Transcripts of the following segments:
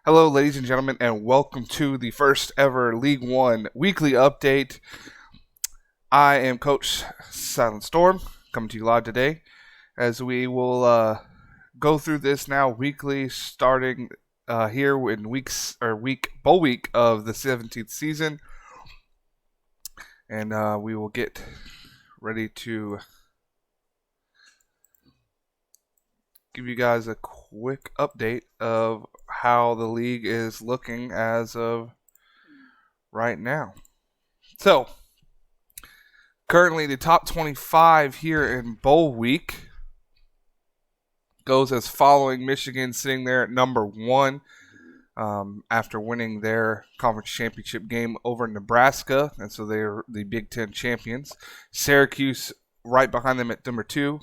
Hello, ladies and gentlemen, and welcome to the first ever League One weekly update. I am Coach Silent Storm, coming to you live today, as we will go through this now weekly, starting here in bowl week of the 17th season, and we will get ready to give you guys a quick update of how the league is looking as of right now. So, currently the top 25 here in bowl week goes as following. Michigan sitting there at number 1 after winning their conference championship game over Nebraska, and so they're the Big Ten champions. Syracuse right behind them at number 2,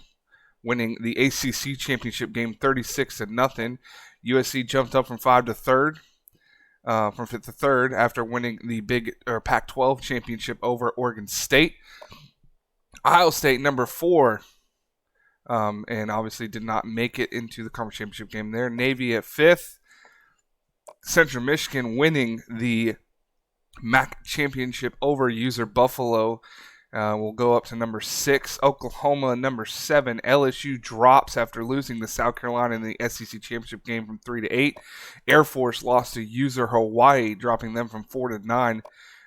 winning the ACC championship game 36-0. USC jumped up from 5 to 3rd, from 5th to 3rd after winning the Pac-12 championship over Oregon State. Ohio State number 4, and obviously did not make it into the conference championship game there. Navy at 5th. Central Michigan winning the MAC championship over user Buffalo. We'll go up to number 6. Oklahoma, number 7. LSU drops after losing to South Carolina in the SEC championship game from 3 to 8. Air Force lost to user Hawaii, dropping them from 4 to 9.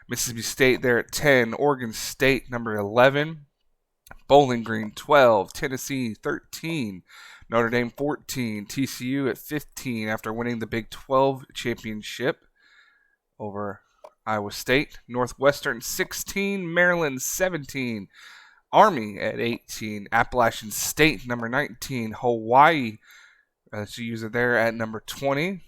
Mississippi State there at 10. Oregon State, number 11. Bowling Green, 12. Tennessee, 13. Notre Dame, 14. TCU at 15 after winning the Big 12 championship over Iowa State. Northwestern 16, Maryland 17, Army at 18, Appalachian State number 19, Hawaii, as you use it there, at number 20,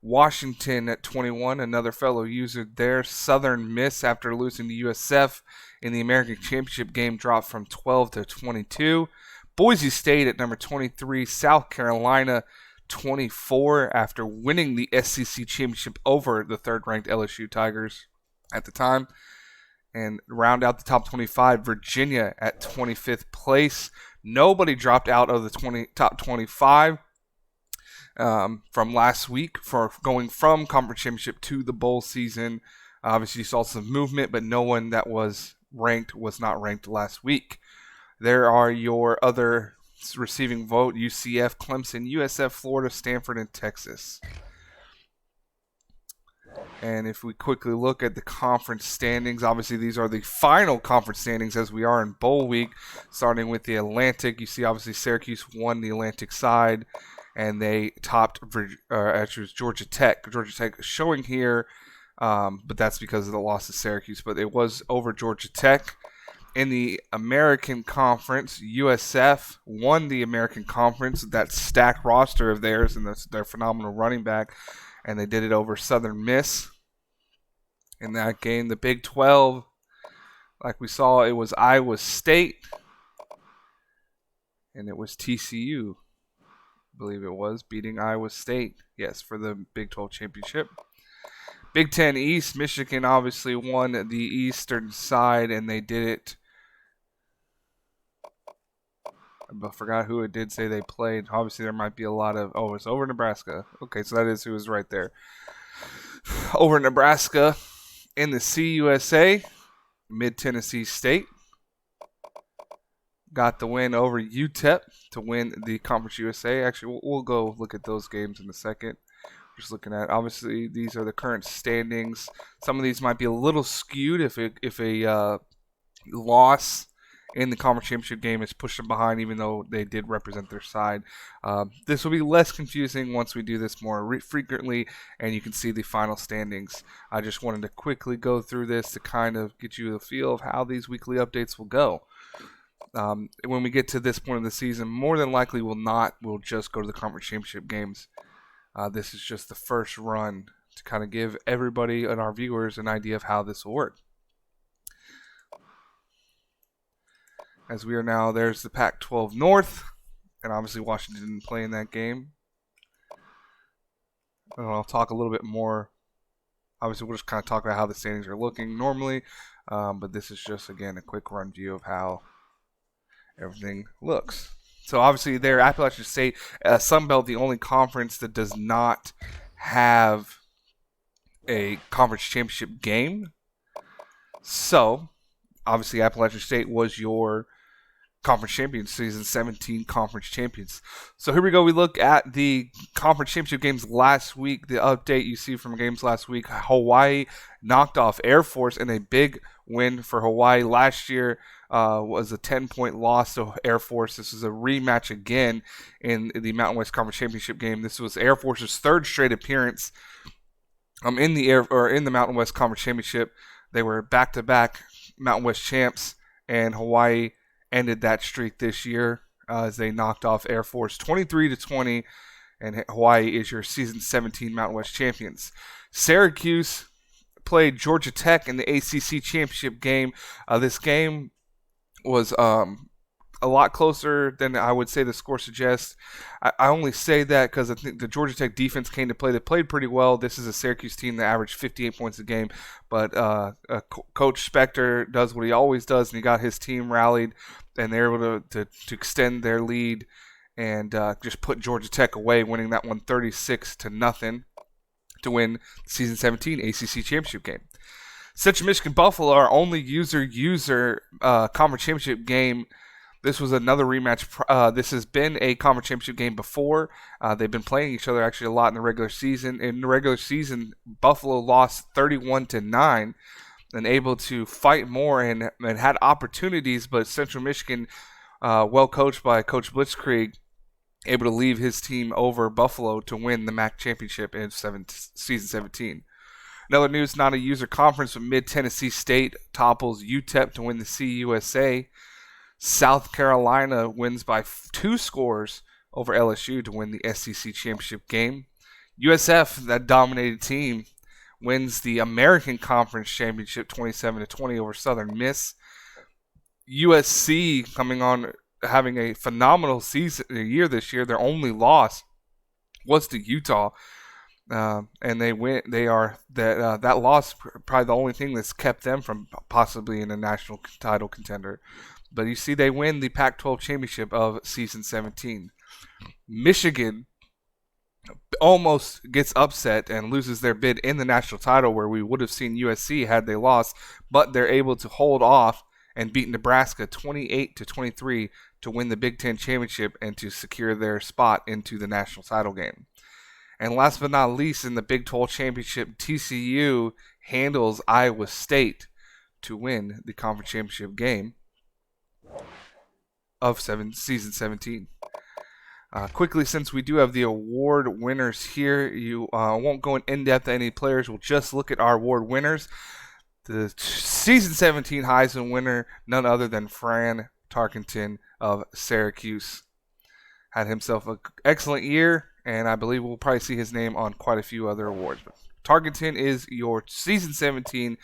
Washington at 21, another fellow user there. Southern Miss, after losing to USF in the American Championship game, dropped from 12 to 22. Boise State at number 23, South Carolina 24 after winning the SEC championship over the third-ranked LSU Tigers at the time. And round out the top 25, Virginia at 25th place. Nobody dropped out of the top 25 from last week for going from conference championship to the bowl season. Obviously, you saw some movement, but no one that was not ranked last week. There are your other receiving vote: UCF, Clemson, USF, Florida, Stanford, and Texas. And if we quickly look at the conference standings, obviously these are the final conference standings as we are in bowl week, starting with the Atlantic. You see obviously Syracuse won the Atlantic side, and they topped, actually it was Georgia Tech. Georgia Tech showing here, but that's because of the loss to Syracuse, but it was over Georgia Tech. In the American Conference, USF won the American Conference, that stacked roster of theirs and their phenomenal running back, and they did it over Southern Miss. In that game, the Big 12, like we saw, it was Iowa State, and it was TCU, I believe it was, beating Iowa State, yes, for the Big 12 championship. Big 10 East, Michigan obviously won the eastern side, and they did it. I forgot who it did say they played. Obviously, there might be a lot of... Oh, it's over Nebraska. Okay, so that is who was right there. Over Nebraska in the CUSA, Mid-Tennessee State got the win over UTEP to win the Conference USA. Actually, we'll go look at those games in a second. Just looking at, obviously, these are the current standings. Some of these might be a little skewed if a loss in the conference championship game is pushed them behind, even though they did represent their side. This will be less confusing once we do this more frequently, and you can see the final standings. I just wanted to quickly go through this to kind of get you a feel of how these weekly updates will go. When we get to this point of the season, more than likely we'll just go to the conference championship games. This is just the first run to kind of give everybody and our viewers an idea of how this will work. As we are now, there's the Pac-12 North, and obviously Washington didn't play in that game. And I'll talk a little bit more. Obviously, we'll just kind of talk about how the standings are looking normally, but this is just, again, a quick run view of how everything looks. So obviously there, Appalachian State, Sunbelt, the only conference that does not have a conference championship game. So, obviously, Appalachian State was your conference champions, season 17 conference champions. So here we go. We look at the conference championship games last week. The update you see from games last week: Hawaii knocked off Air Force in a big win for Hawaii. Last year was a 10-point loss to Air Force. This is a rematch again in the Mountain West Conference Championship game. This was Air Force's third straight appearance in the Mountain West Conference Championship. They were back-to-back Mountain West champs, and Hawaii ended that streak this year as they knocked off Air Force 23-20, and Hawaii is your season 17 Mountain West champions. Syracuse played Georgia Tech in the ACC championship game. This game was a lot closer than I would say the score suggests. I only say that because I think the Georgia Tech defense came to play. They played pretty well. This is a Syracuse team that averaged 58 points a game, but Coach Spector does what he always does, and he got his team rallied, and they're able to extend their lead and just put Georgia Tech away, winning that one 36-0 to win the season 17 ACC championship game. Central Michigan Buffalo, our only user conference championship game. This was another rematch. This has been a conference championship game before. They've been playing each other actually a lot in the regular season. In the regular season, Buffalo lost 31-9 and able to fight more and had opportunities, but Central Michigan, well coached by Coach Blitzkrieg, able to leave his team over Buffalo to win the MAC championship in season 17. Another news, not a user conference, but Mid-Tennessee State topples UTEP to win the CUSA. South Carolina wins by 2 scores over LSU to win the SEC championship game. USF, that dominated team, wins the American Conference Championship 27-20 over Southern Miss. USC coming on having a phenomenal year this year. Their only loss was to Utah, and they win. They are that loss probably the only thing that's kept them from possibly in a national title contender. But you see, they win the Pac-12 championship of season 17. Michigan almost gets upset and loses their bid in the national title, where we would have seen USC had they lost, but they're able to hold off and beat Nebraska 28-23 to win the Big Ten championship and to secure their spot into the national title game. And last but not least, in the Big 12 championship, TCU handles Iowa State to win the conference championship game of season 17. Quickly, since we do have the award winners here, you won't go in depth to any players. We'll just look at our award winners. The season 17 Heisman winner, none other than Fran Tarkenton of Syracuse, had himself an excellent year, and I believe we'll probably see his name on quite a few other awards. But Tarkenton is your season 17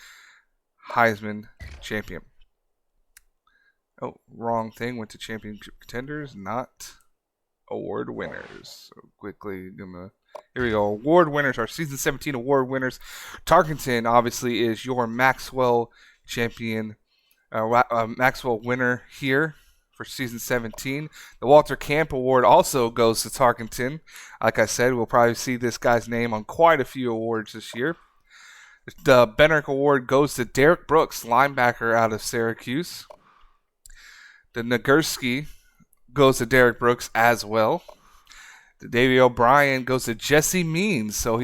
Heisman champion. Oh, wrong thing. Went to championship contenders, not award winners. So quickly, here we go. Award winners, our season 17 award winners. Tarkenton obviously is your Maxwell champion, Maxwell winner here for season 17. The Walter Camp Award also goes to Tarkenton. Like I said, we'll probably see this guy's name on quite a few awards this year. The Benrick Award goes to Derek Brooks, linebacker out of Syracuse. The Nagurski goes to Derek Brooks as well. The Davey O'Brien goes to Jesse Means. So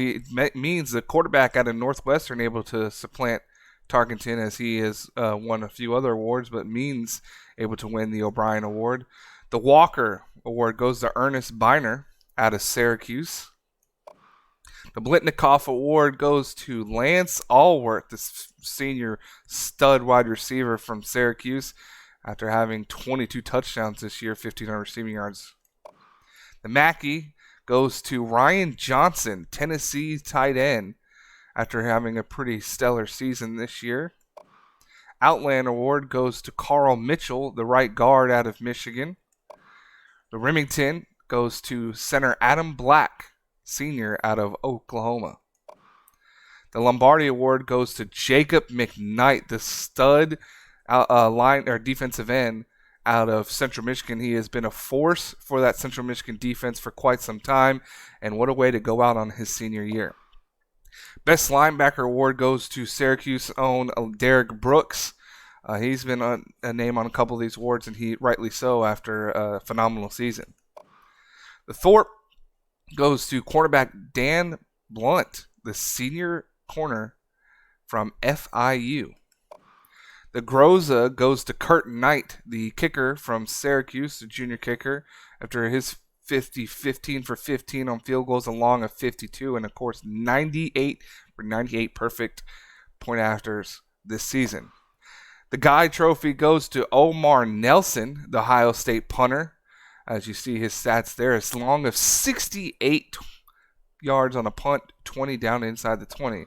Means, the quarterback out of Northwestern, able to supplant Tarkenton as he has won a few other awards, but Means able to win the O'Brien Award. The Walker Award goes to Ernest Biner out of Syracuse. The Blitnikoff Award goes to Lance Allworth, the senior stud wide receiver from Syracuse, after having 22 touchdowns this year, 1,500 receiving yards. The Mackey goes to Ryan Johnson, Tennessee tight end, after having a pretty stellar season this year. Outland Award goes to Carl Mitchell, the right guard out of Michigan. The Remington goes to center Adam Black, senior out of Oklahoma. The Lombardi Award goes to Jacob McKnight, the stud line or defensive end out of Central Michigan. He has been a force for that Central Michigan defense for quite some time, and what a way to go out on his senior year. Best linebacker award goes to Syracuse' own Derek Brooks. He's been a name on a couple of these awards, and he rightly so after a phenomenal season. The Thorpe goes to cornerback Dan Blunt, the senior corner from FIU. The Groza goes to Kurt Knight, the kicker from Syracuse, the junior kicker, after his 15 for 15 on field goals along of 52, and of course 98 for 98 perfect point afters this season. The Guy Trophy goes to Omar Nelson, the Ohio State punter. As you see his stats there, as long of 68 yards on a punt, 20 down inside the 20.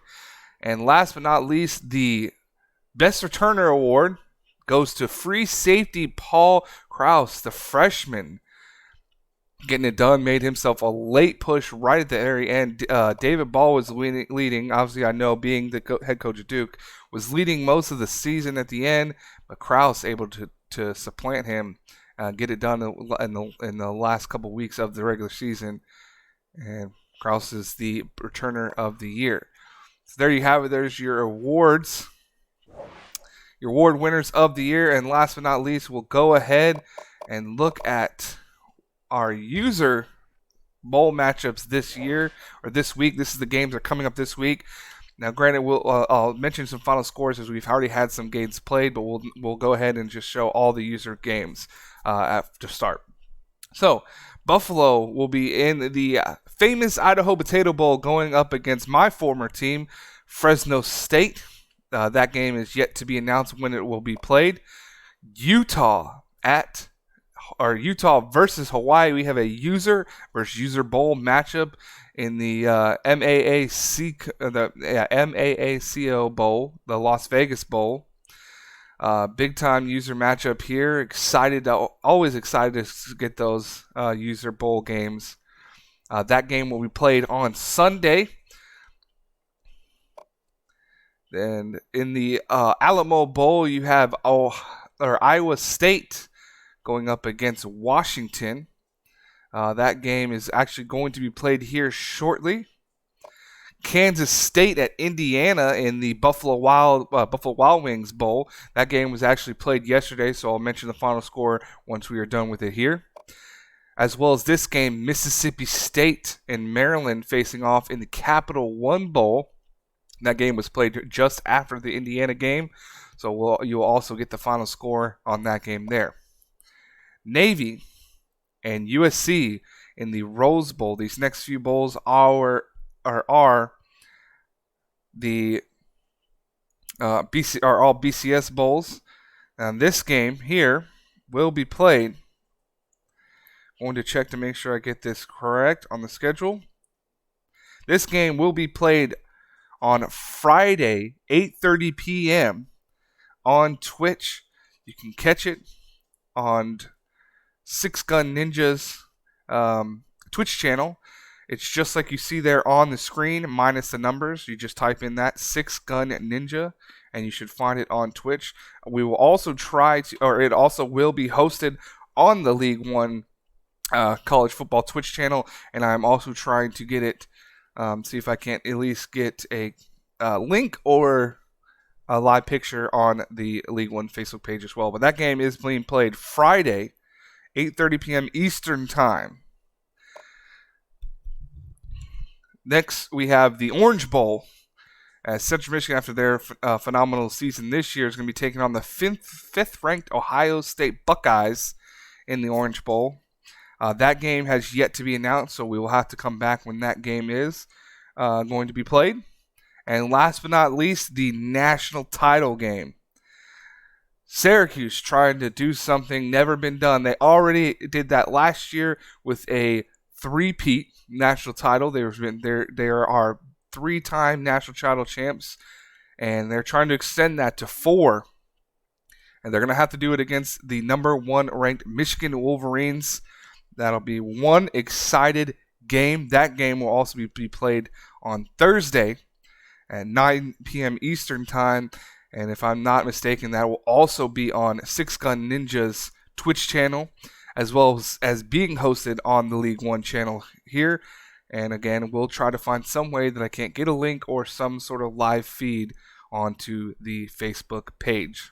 And last but not least, the Best Returner Award goes to free safety Paul Krause, the freshman. Getting it done, made himself a late push right at the very end. David Ball was leading. Obviously, I know, being the head coach of Duke, was leading most of the season at the end, but Krause able to supplant him, get it done in the last couple weeks of the regular season. And Krause is the returner of the year. So there you have it. There's your awards. Your award winners of the year. And last but not least, we'll go ahead and look at our user bowl matchups this year, or this week. This is the games that are coming up this week. Now, granted, I'll mention some final scores as we've already had some games played, but we'll go ahead and just show all the user games to start. So, Buffalo will be in the famous Idaho Potato Bowl going up against my former team, Fresno State. That game is yet to be announced when it will be played. Utah versus Hawaii. We have a user versus user bowl matchup in the MAACO Bowl, the Las Vegas Bowl. Big time user matchup here. Always excited to get those user bowl games. That game will be played on Sunday. And in the Alamo Bowl, you have Iowa State going up against Washington. That game is actually going to be played here shortly. Kansas State at Indiana in the Buffalo Wild Wings Bowl. That game was actually played yesterday, so I'll mention the final score once we are done with it here. As well as this game, Mississippi State and Maryland facing off in the Capital One Bowl. That game was played just after the Indiana game, so you'll also get the final score on that game there. Navy and USC in the Rose Bowl. These next few bowls are the all BCS bowls. And this game here will be played. Going to check to make sure I get this correct on the schedule. This game will be played on Friday, 8:30 p.m. on Twitch. You can catch it on Six Gun Ninja's Twitch channel. It's just like you see there on the screen, minus the numbers. You just type in that Six Gun Ninja, and you should find it on Twitch. We will also it also will be hosted on the League1 college football Twitch channel, and I'm also trying to get it, see if I can't at least get a link or a live picture on the League1 Facebook page as well. But that game is being played Friday, 8:30 p.m. Eastern Time. Next, we have the Orange Bowl. As Central Michigan, after their phenomenal season this year, is going to be taking on the fifth-ranked Ohio State Buckeyes in the Orange Bowl. That game has yet to be announced, so we will have to come back when that game is going to be played. And last but not least, the national title game. Syracuse trying to do something never been done. They already did that last year with a three-peat national title. They are three-time national title champs, and they're trying to extend that to 4. And they're going to have to do it against the number 1 ranked Michigan Wolverines. That'll be one excited game. That game will also be played on Thursday at 9 p.m. Eastern Time. And if I'm not mistaken, that will also be on Six Gun Ninja's Twitch channel, as well as being hosted on the League1 channel here. And again, we'll try to find some way that I can't get a link or some sort of live feed onto the Facebook page.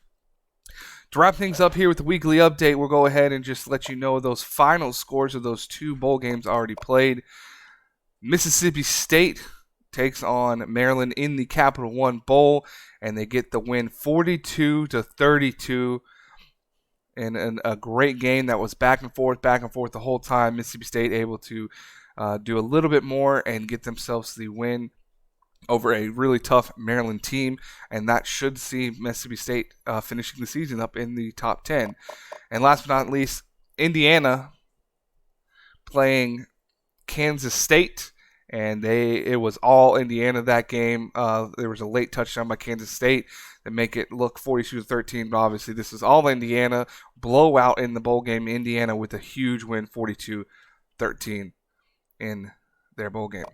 To wrap things up here with the weekly update, we'll go ahead and just let you know those final scores of those 2 bowl games already played. Mississippi State takes on Maryland in the Capital One Bowl, and they get the win 42-32 in a great game that was back and forth the whole time. Mississippi State able to do a little bit more and get themselves the win over a really tough Maryland team, and that should see Mississippi State finishing the season up in the top 10. And last but not least, Indiana playing Kansas State, and it was all Indiana that game. There was a late touchdown by Kansas State that make it look 42-13, but obviously this is all Indiana. Blowout in the bowl game. Indiana with a huge win, 42-13 in their bowl game.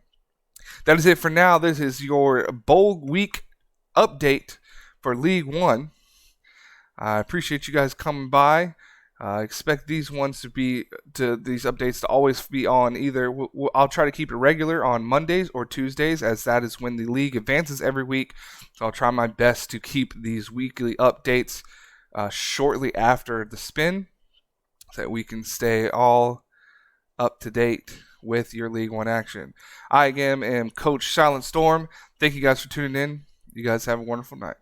That is it for now. This is your bowl week update for League One. I appreciate you guys coming by. Expect these updates to always be on either. I'll try to keep it regular on Mondays or Tuesdays, as that is when the league advances every week. So I'll try my best to keep these weekly updates shortly after the spin, so that we can stay all up to date with your League One action. I again am Coach Silent Storm. Thank you guys for tuning in. You guys have a wonderful night.